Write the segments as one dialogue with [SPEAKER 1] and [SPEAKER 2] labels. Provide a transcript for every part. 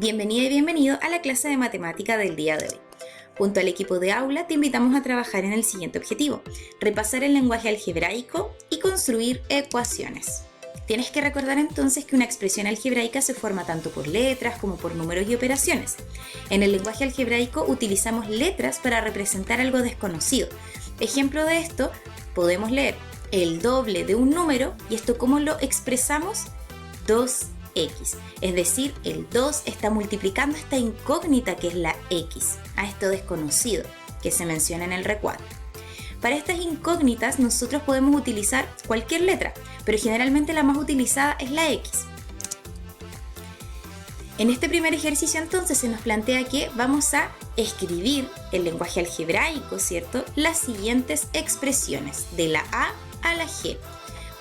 [SPEAKER 1] Bienvenida y bienvenido a la clase de matemática del día de hoy. Junto al equipo de aula te invitamos a trabajar en el siguiente objetivo: repasar el lenguaje algebraico y construir ecuaciones. Tienes que recordar entonces que una expresión algebraica se forma tanto por letras como por números y operaciones. En el lenguaje algebraico utilizamos letras para representar algo desconocido. Ejemplo de esto, podemos leer el doble de un número y esto ¿cómo lo expresamos? 2x, es decir, el 2 está multiplicando esta incógnita que es la x, a esto desconocido que se menciona en el recuadro. Para estas incógnitas nosotros podemos utilizar cualquier letra, pero generalmente la más utilizada es la x. En este primer ejercicio entonces se nos plantea que vamos a escribir el lenguaje algebraico, ¿cierto? Las siguientes expresiones de la A a la G.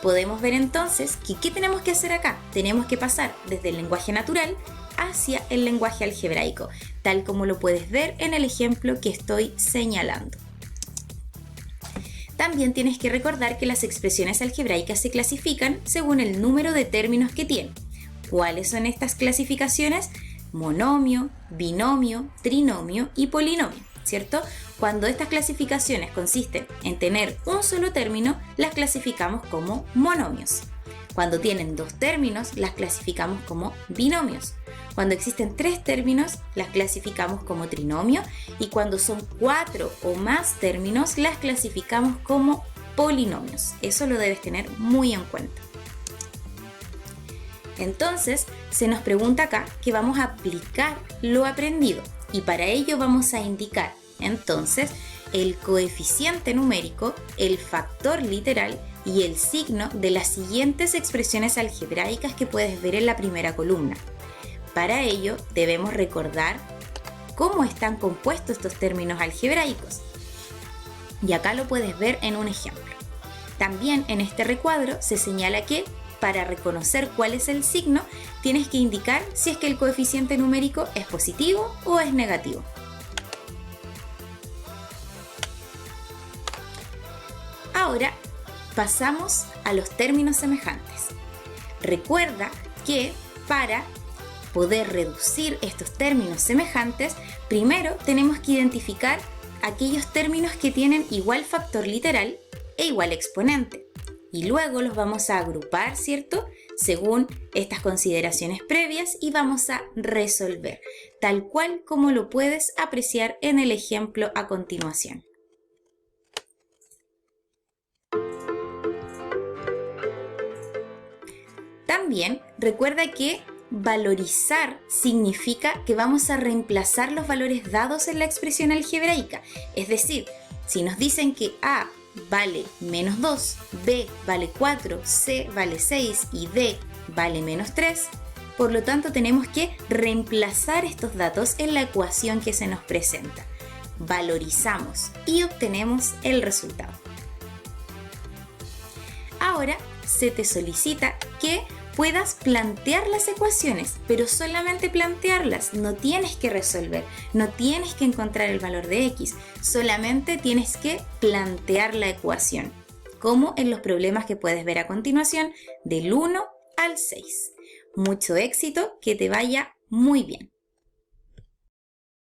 [SPEAKER 1] Podemos ver entonces que ¿qué tenemos que hacer acá? Tenemos que pasar desde el lenguaje natural hacia el lenguaje algebraico, tal como lo puedes ver en el ejemplo que estoy señalando. También tienes que recordar que las expresiones algebraicas se clasifican según el número de términos que tienen. ¿Cuáles son estas clasificaciones? Monomio, binomio, trinomio y polinomio, ¿cierto? Cuando estas clasificaciones consisten en tener un solo término, las clasificamos como monomios. Cuando tienen dos términos, las clasificamos como binomios. Cuando existen tres términos, las clasificamos como trinomio. Y cuando son 4 o más términos, las clasificamos como polinomios. Eso lo debes tener muy en cuenta. Entonces, se nos pregunta acá que vamos a aplicar lo aprendido. Y para ello vamos a indicar entonces el coeficiente numérico, el factor literal y el signo de las siguientes expresiones algebraicas que puedes ver en la primera columna. Para ello debemos recordar cómo están compuestos estos términos algebraicos. Y acá lo puedes ver en un ejemplo. También en este recuadro se señala que para reconocer cuál es el signo, tienes que indicar si es que el coeficiente numérico es positivo o es negativo. Ahora pasamos a los términos semejantes. Recuerda que para poder reducir estos términos semejantes, primero tenemos que identificar aquellos términos que tienen igual factor literal e igual exponente. Y luego los vamos a agrupar, ¿cierto? Según estas consideraciones previas y vamos a resolver, tal cual como lo puedes apreciar en el ejemplo a continuación. También recuerda que valorizar significa que vamos a reemplazar los valores dados en la expresión algebraica. Es decir, si nos dicen que A vale menos 2, B vale 4, C vale 6 y D vale menos 3, por lo tanto tenemos que reemplazar estos datos en la ecuación que se nos presenta. Valorizamos y obtenemos el resultado. Ahora se te solicita que puedas plantear las ecuaciones, pero solamente plantearlas, no tienes que resolver, no tienes que encontrar el valor de x, solamente tienes que plantear la ecuación, como en los problemas que puedes ver a continuación del 1 al 6. Mucho éxito, que te vaya muy bien.